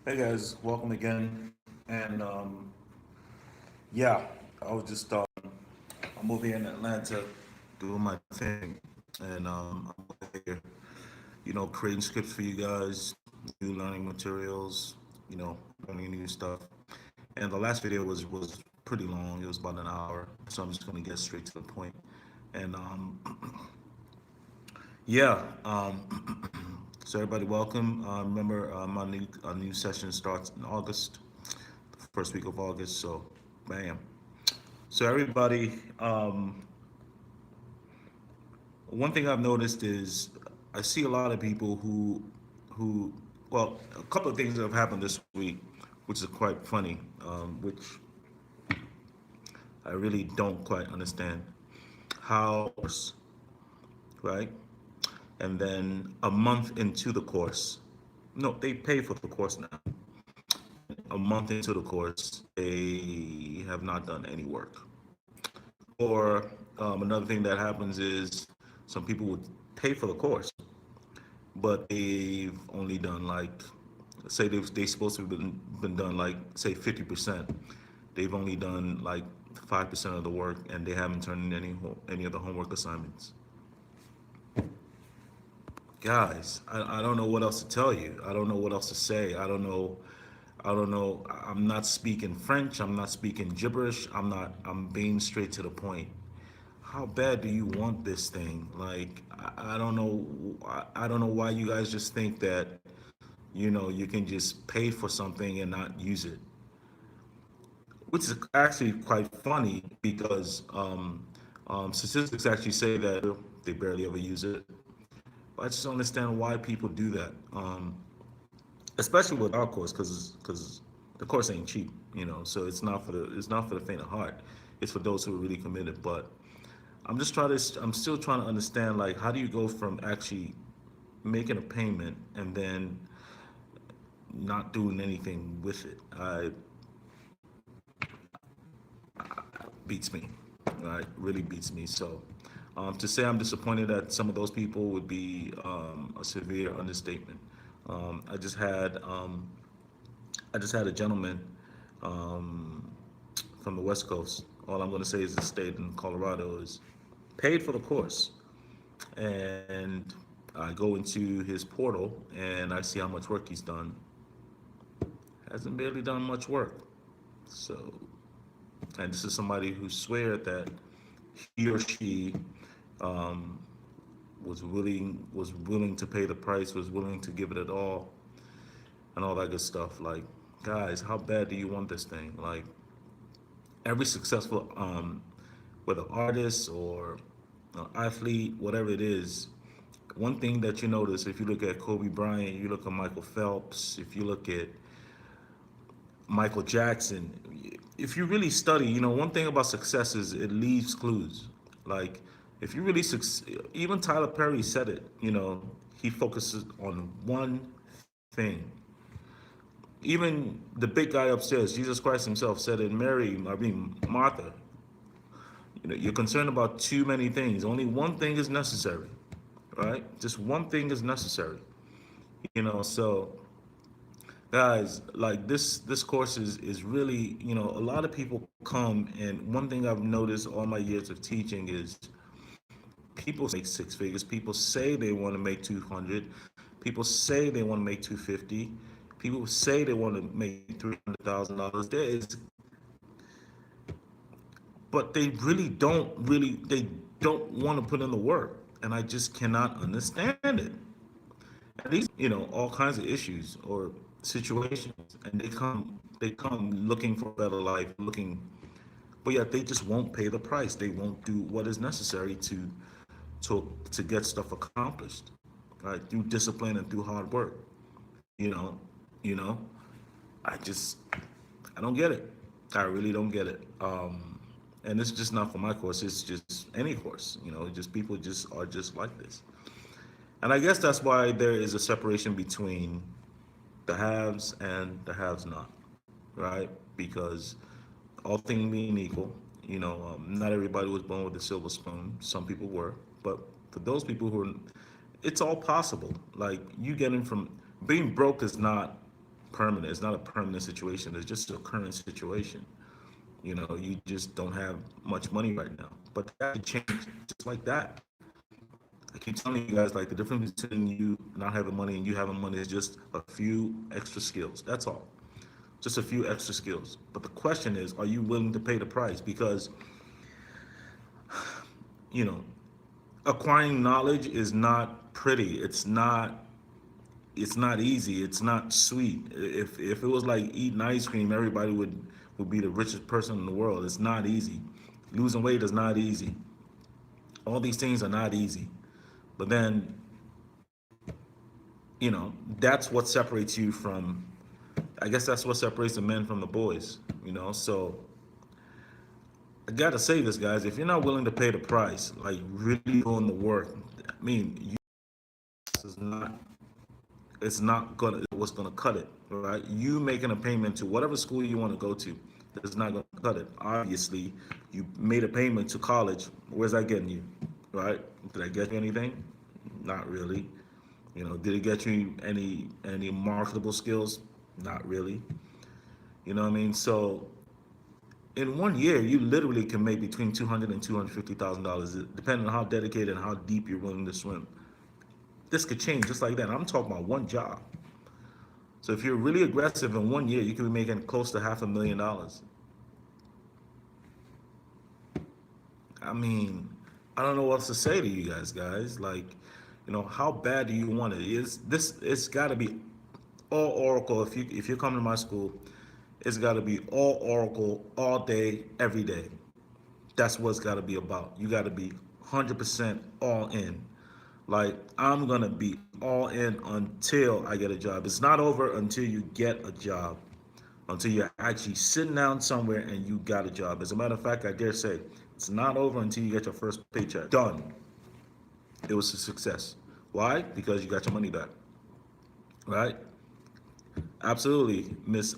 Hey guys, welcome again. And yeah, I was just I'm over here in Atlanta doing my thing, and I'm over here, creating scripts for you guys, new learning materials, learning new stuff. And the last video was pretty long. It was about an hour, so I'm just gonna get straight to the point. And yeah, so everybody, welcome. Remember, my new session starts in August, first week of August. So, bam. So everybody, one thing I've noticed is I see a lot of people who, well, a couple of things that have happened this week, which is quite funny, which I really don't quite understand. How, right? And then a month into the course, no, they pay for the course now. A month into the course, they have not done any work. Or another thing that happens is some people would pay for the course, but they've only done like, say they supposed to have been done like say 50%. They've only done like 5% of the work, and they haven't turned in any of the homework assignments. Guys, I don't know what else to tell you. I don't know what else to say. I don't know. I'm not speaking French. I'm not speaking gibberish. I'm being straight to the point. How bad do you want this thing? Like, I don't know. I don't know why you guys just think that, you can just pay for something and not use it. Which is actually quite funny because statistics actually say that they barely ever use it. I just don't understand why people do that, especially with our course, because the course ain't cheap, So it's not for the faint of heart. It's for those who are really committed. But I'm still trying to understand, like, how do you go from actually making a payment and then not doing anything with it? Beats me, right? Really beats me. So to say I'm disappointed at some of those people would be a severe understatement. Um, I just had um, I just had a gentleman um, from the West Coast. All I'm going to say is the state in Colorado is paid for the course, and I go into his portal and I see how much work he's done. Hasn't barely done much work. So, and this is somebody who swear that he or she um, was willing to pay the price, was willing to give it all, and all that good stuff. Like, guys, how bad do you want this thing? Like, every successful, whether artist or athlete, whatever it is, one thing that you notice, if you look at Kobe Bryant, you look at Michael Phelps, if you look at Michael Jackson, if you really study, one thing about success is it leaves clues. Like, if you really even Tyler Perry said it. He focuses on one thing. Even the big guy upstairs, Jesus Christ himself, said it. Martha, you're concerned about too many things. Only one thing is necessary, right? Just one thing is necessary. So guys, like, this course is really, a lot of people come, and one thing I've noticed all my years of teaching is people make six figures. People say they want to make 200. People say they want to make 250. People say they want to make $300,000. But they don't want to put in the work, and I just cannot understand it. And these, all kinds of issues or situations, and they come looking for a better life, but yet they just won't pay the price. They won't do what is necessary to get stuff accomplished, right? Through discipline and through hard work. You know, you know. I don't get it. I really don't get it. And it's just not for my course. It's just any course. Just people just are just like this. And I guess that's why there is a separation between the haves and the haves not, right? Because all things being equal, not everybody was born with a silver spoon. Some people were, but for those people who are, it's all possible. Like, you getting from being broke is not permanent. It's not a permanent situation. It's just a current situation. You know, you just don't have much money right now. But that could change just like that. I keep telling you guys, like, the difference between you not having money and you having money is just a few extra skills. That's all. Just a few extra skills. But the question is, are you willing to pay the price? Because, you know, acquiring knowledge is not pretty. It's not easy. It's not sweet. If it was like eating ice cream, everybody would be the richest person in the world. It's not easy. Losing weight is not easy. All these things are not easy. But then, you know, that's what separates you from, I guess that's what separates the men from the boys, you know? So I gotta say this, guys, if you're not willing to pay the price, like really doing the work, I mean, you is not, it's not gonna, what's gonna cut it, right? You making a payment to whatever school you wanna go to, is not gonna cut it. Obviously, you made a payment to college, where's that getting you, right? Did I get you anything? Not really. You know, did it get you any marketable skills? Not really. You know what I mean? So in 1 year, you literally can make between $200 and $250,000, depending on how dedicated and how deep you're willing to swim. This could change just like that. I'm talking about one job. So if you're really aggressive in 1 year, you could be making close to $500,000. I mean, I don't know what else to say to you guys. Like, you know, how bad do you want it? It's got to be all Oracle. If you're coming to my school, it's got to be all Oracle all day, every day. That's what it's got to be about. You got to be 100% all in. Like, I'm gonna be all in until I get a job. It's not over until you get a job, until you're actually sitting down somewhere and you got a job. As a matter of fact, I dare say, it's not over until you get your first paycheck. Done. It was a success. Why? Because you got your money back, right? Absolutely, Miss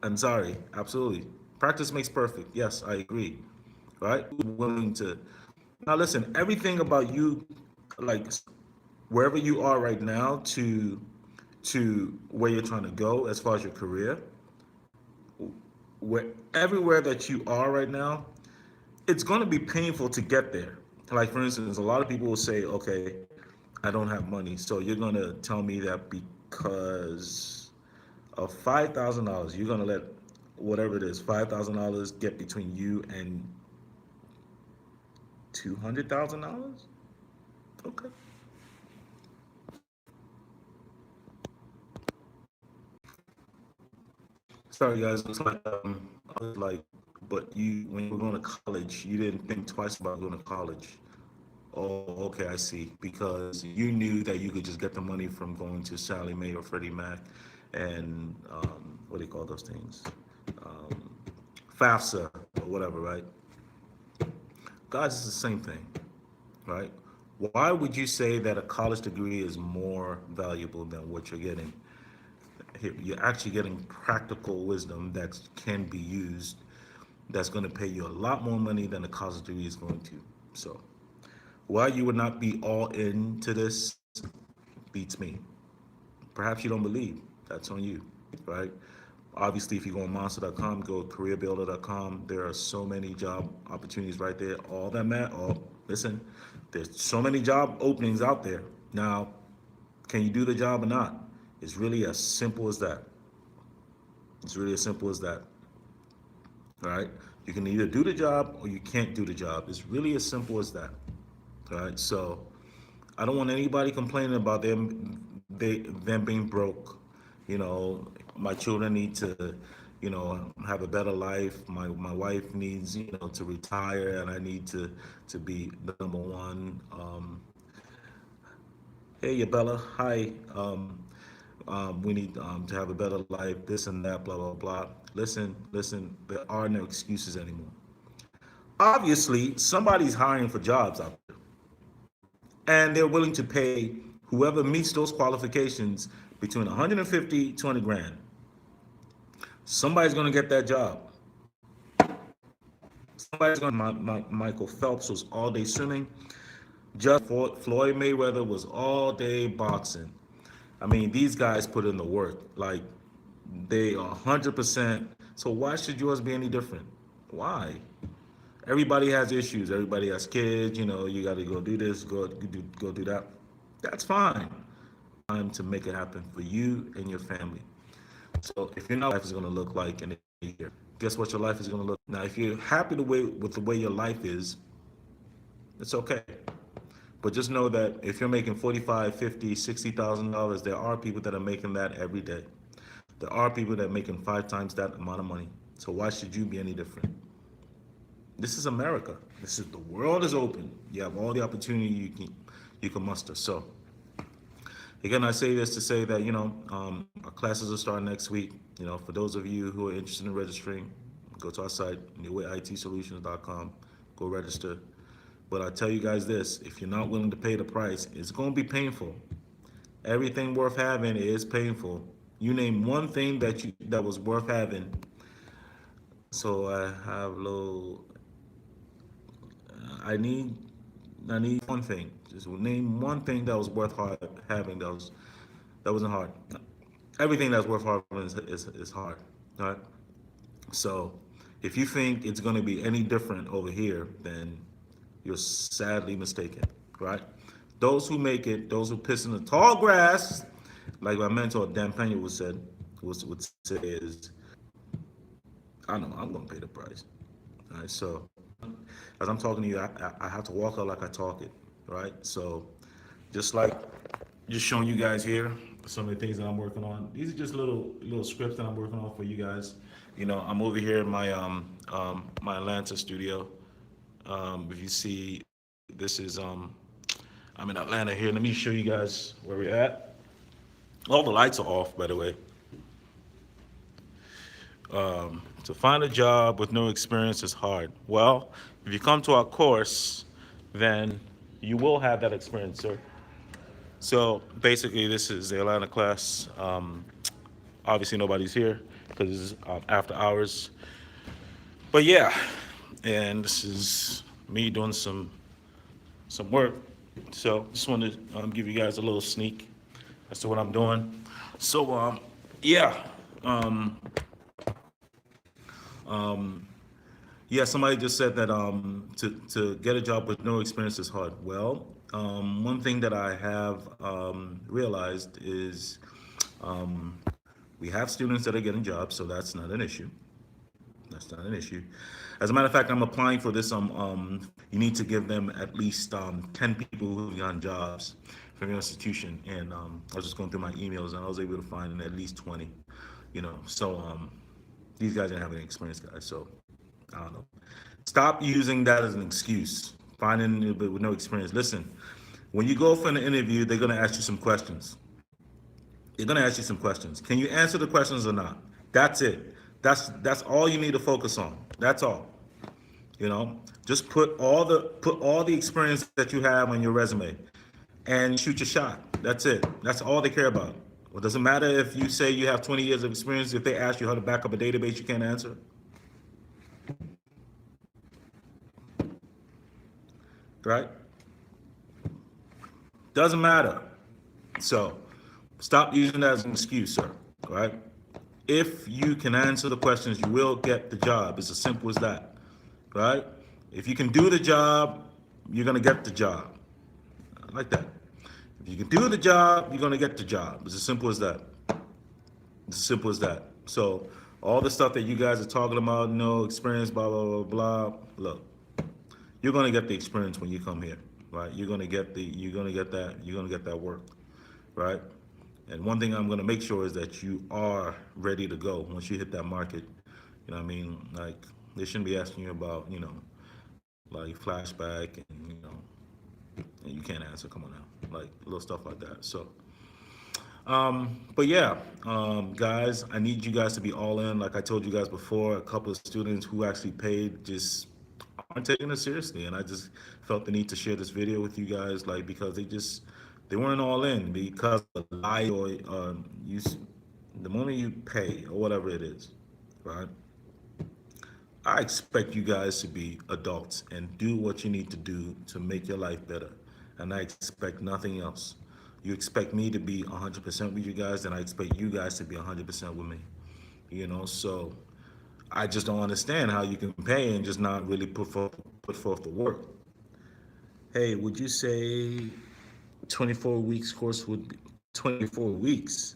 Ansari. Absolutely. Practice makes perfect. Yes, I agree. Right? Willing to. Now, listen, everything about you, like wherever you are right now to where you're trying to go as far as your career, where everywhere that you are right now, it's going to be painful to get there. Like, for instance, a lot of people will say, okay, I don't have money. So you're going to tell me that because of $5,000, you're going to let whatever it is, $5,000 get between you and $200,000? Okay. Sorry, guys. It's like, I was like, but you, when you were going to college, you didn't think twice about going to college. Oh, okay, I see. Because you knew that you could just get the money from going to Sally Mae or Freddie Mac and what do you call those things? Um, FAFSA or whatever, right? Guys, it's the same thing, right? Why would you say that a college degree is more valuable than what you're getting? You're actually getting practical wisdom that can be used, that's going to pay you a lot more money than a college degree is going to. So why you would not be all into this beats me. Perhaps you don't believe. That's on you, right? Obviously, if you go on monster.com, go to careerbuilder.com, there are so many job opportunities right there. All that matter, oh, listen, there's so many job openings out there. Now, can you do the job or not? It's really as simple as that. It's really as simple as that. All right? You can either do the job or you can't do the job. It's really as simple as that. All right? So I don't want anybody complaining about them being broke. You know, my children need to, you know, have a better life. My wife needs, you know, to retire, and I need to be the number one. Hey, Bella. Hi. We need to have a better life. This and that. Blah blah blah. Listen. There are no excuses anymore. Obviously, somebody's hiring for jobs out there, and they're willing to pay whoever meets those qualifications between 150 to 200 grand. Somebody's going to get that job. Somebody's going to. Michael Phelps was all day swimming. Just Floyd Mayweather was all day boxing. I mean, these guys put in the work. Like, They are 100%. So why should yours be any different? Why? Everybody has issues. Everybody has kids. You got to go do this, go do that. That's fine. Time to make it happen for you and your family. So if your life is going to look like in a year, guess what your life is going to look. Now, if you're happy with the way your life is, it's okay. But just know that if you're making 45, 50, $60,000, there are people that are making that every day. There are people that are making 5 times that amount of money. So why should you be any different? This is America. This is the world is open. You have all the opportunity you can muster. So again, I say this to say that our classes will start next week. For those of you who are interested in registering, go to our site newwayitsolutions.com. Go register. But I tell you guys this: if you're not willing to pay the price, it's going to be painful. Everything worth having is painful. You name one thing that was worth having. So I have low. I need I need one thing. Just name one thing that was worth having. That wasn't hard. Everything that's worth having is hard. All right. So if you think it's going to be any different over here, then you're sadly mistaken. Right. Those who make it, those who piss in the tall grass, like my mentor Dan Pena would say is, I know I'm going to pay the price. All right. So as I'm talking to you, I have to walk out like I talk it, right? So just like just showing you guys here some of the things that I'm working on. These are just little scripts that I'm working on for you guys. I'm over here in my Atlanta studio. If you see, this is I'm in Atlanta here. Let me show you guys where we're at. All the lights are off, by the way. To find a job with no experience is hard. Well, if you come to our course, then you will have that experience, sir. So basically, this is the Atlanta class. Obviously, nobody's here because it's after hours. But yeah, and this is me doing some work. So just wanted to give you guys a little sneak as to what I'm doing. So yeah. Um, Yeah, somebody just said that to get a job with no experience is hard. Well, one thing that I have realized is we have students that are getting jobs, so that's not an issue. That's not an issue. As a matter of fact, I'm applying for this. You need to give them at least 10 people who've gotten jobs from your institution, and I was just going through my emails, and I was able to find at least 20. So these guys didn't have any experience, guys. So I don't know. Stop using that as an excuse. Finding a bit with no experience. Listen, when you go for an interview, they're gonna ask you some questions. They're gonna ask you some questions. Can you answer the questions or not? That's it. That's all you need to focus on. That's all. Just put all the experience that you have on your resume and shoot your shot. That's it. That's all they care about. Well, doesn't matter if you say you have 20 years of experience. If they ask you how to back up a database, you can't answer. Right? Doesn't matter. So stop using that as an excuse, sir. Right? If you can answer the questions, you will get the job. It's as simple as that. Right? If you can do the job, you're gonna get the job. I like that. If you can do the job, you're gonna get the job. It's as simple as that. It's as simple as that. So all the stuff that you guys are talking about, no experience, blah blah blah blah. Look, you're gonna get the experience when you come here, right? You're gonna get that work, right? And one thing I'm gonna make sure is that you are ready to go once you hit that market. You know what I mean? Like they shouldn't be asking you about, like flashback and you can't answer. Come on now, like little stuff like that. So, but yeah, guys, I need you guys to be all in. Like I told you guys before, a couple of students who actually paid just aren't taking it seriously, and I just felt the need to share this video with you guys, like because they weren't all in because of the lie or the moment you pay or whatever it is, right? I expect you guys to be adults and do what you need to do to make your life better, and I expect nothing else. you expect me to be 100% with you guys, then I expect you guys to be 100% with me. So I just don't understand how you can pay and just not really put forth the work. Hey, would you say 24 weeks course would be 24 weeks?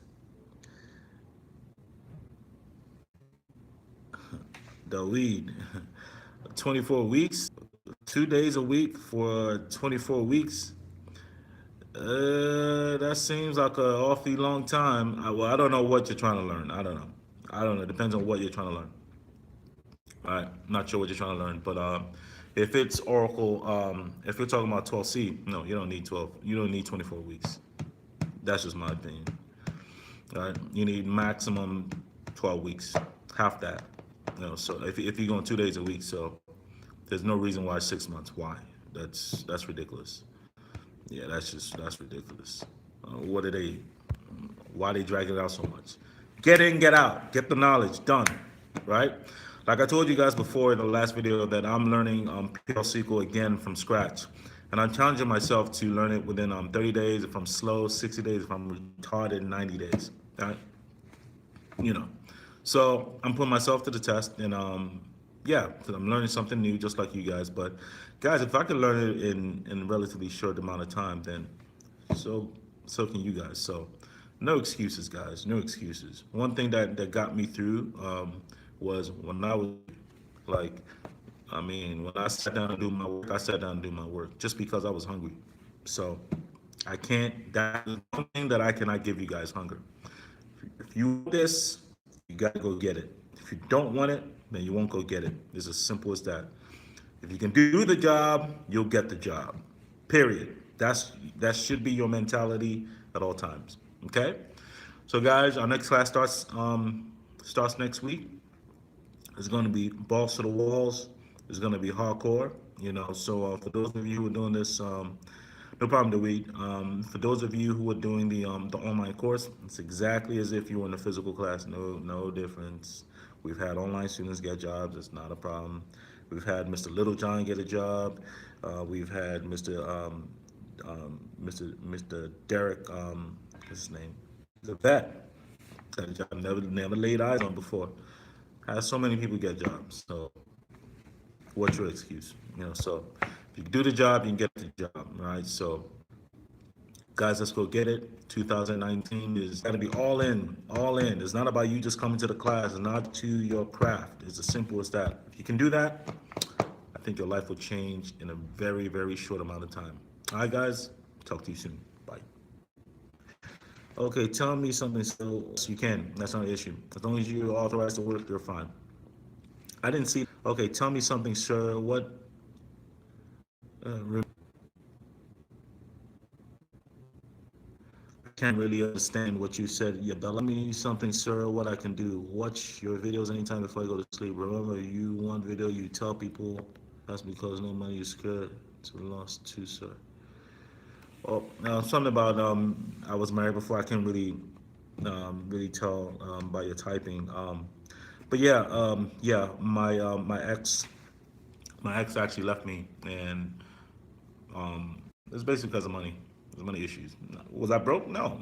The weed. 24 weeks, 2 days a week for 24 weeks. That seems like an awfully long time. Well, I don't know what you're trying to learn. I don't know. I don't know. It depends on what you're trying to learn. All right, not sure what you're trying to learn, but if it's Oracle, if you're talking about 12C, no, you don't need 12. You don't need 24 weeks. That's just my opinion. All right, you need maximum 12 weeks, half that. So if you're going 2 days a week, so there's no reason why 6 months. Why? That's ridiculous. Yeah, that's ridiculous. What are they? Why they drag it out so much? Get in, get out, get the knowledge done, right? Like I told you guys before in the last video that I'm learning PL SQL again from scratch, and I'm challenging myself to learn it within 30 days. If I'm slow, 60 days. If I'm retarded, 90 days. Right? you know. So I'm putting myself to the test, and yeah, 'cause I'm learning something new, just like you guys. But guys, if I could learn it in a relatively short amount of time, then so so can you guys. So no excuses, guys. No excuses. One thing that got me through was when I was like, I mean, when I sat down to do my work, I sat down to do my work just because I was hungry. So I can't. That is one thing that I cannot give you guys: hunger. If you want this, you got to go get it. If you don't want it, then you won't go get it. It's as simple as that. If you can do the job, you'll get the job. Period. That should be your mentality at all times. Okay. So guys, our next class starts next week. It's going to be balls to the walls. It's going to be hardcore. So for those of you who are doing this, no problem to wait. For those of you who are doing the online course, it's exactly as if you were in a physical class. No difference. We've had online students get jobs. It's not a problem. We've had Mr. Littlejohn get a job. We've had Mr. Derek. What's his name? The vet. Got a job never laid eyes on before. Had so many people get jobs. So what's your excuse? So if you do the job, you can get the job, right? So guys, let's go get it. 2019 is got to be all in, all in. It's not about you just coming to the class. It's not to your craft. It's as simple as that. If you can do that, I think your life will change in a very, very short amount of time. All right, guys. Talk to you soon. Bye. Okay, tell me something so you can. That's not an issue. As long as you're authorized to work, you're fine. I didn't see. Okay, tell me something, sir. What? I can't really understand what you said. Yeah, but let me something, sir. What I can do? Watch your videos anytime before I go to sleep. Remember, you want video, you tell people. That's because no money is scared to lost too, sir. Oh, something about I was married before. I can't really tell by your typing. But yeah, yeah. My ex actually left me, and it's basically because of money. There's money issues. Was I broke? No,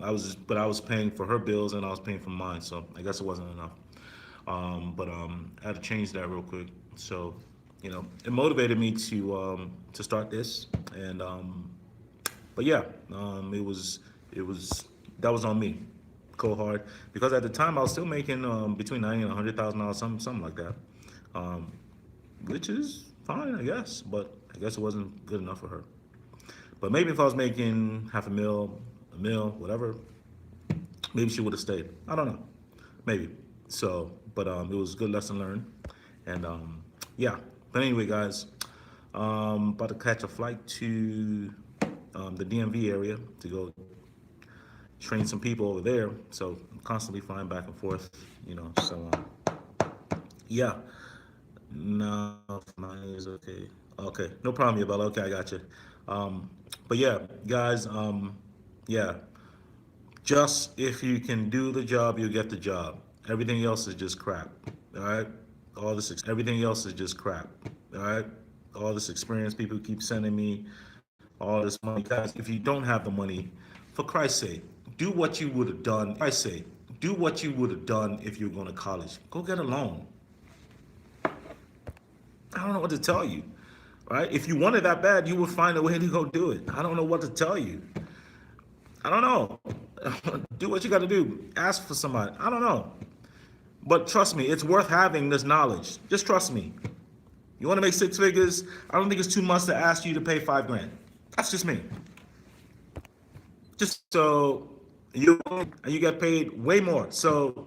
but I was paying for her bills and I was paying for mine. So I guess it wasn't enough. But I had to change that real quick. So it motivated me to start this, and but yeah, it was that was on me. Go hard because at the time I was still making between 90 and $100,000, something like that, um, which is fine, I guess. But I guess it wasn't good enough for her. But maybe if I was making half a mil, whatever, maybe she would have stayed. I don't know, maybe. So, but it was a good lesson learned, and yeah. But anyway, guys, about to catch a flight to the DMV area to go train some people over there. So I'm constantly flying back and forth, So yeah, no, mine is okay. Okay, no problem, Yabella. Okay, I got you. But yeah, guys, yeah, just if you can do the job, you get the job. Everything else is just crap. All right, everything else is just crap. All right, all this experience people keep sending me, all this money, guys. If you don't have the money For Christ's sake, do what you would have done. For Christ's sake, do what you would have done if you were going to college. Go get a loan. I don't know what to tell you, right? If you want it that bad, you would find a way to go do it. I don't know what to tell you. I don't know. Do what you got to do. Ask for somebody. I don't know. But trust me, it's worth having this knowledge. Just trust me. You want to make 6 figures? I don't think it's too much to ask you to pay $5,000. That's just me. Just so you get paid way more. So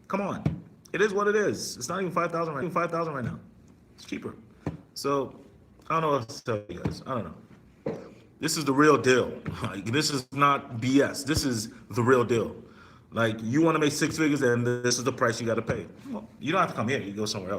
come on. It is what it is. It's not even 5,000 right. 5,000 right now. It's cheaper. So I don't know what to tell you guys. I don't know. This is the real deal. Like, this is not BS. This is the real deal. Like, you want to make 6 figures, and this is the price you got to pay. Well, you don't have to come here. You go somewhere else.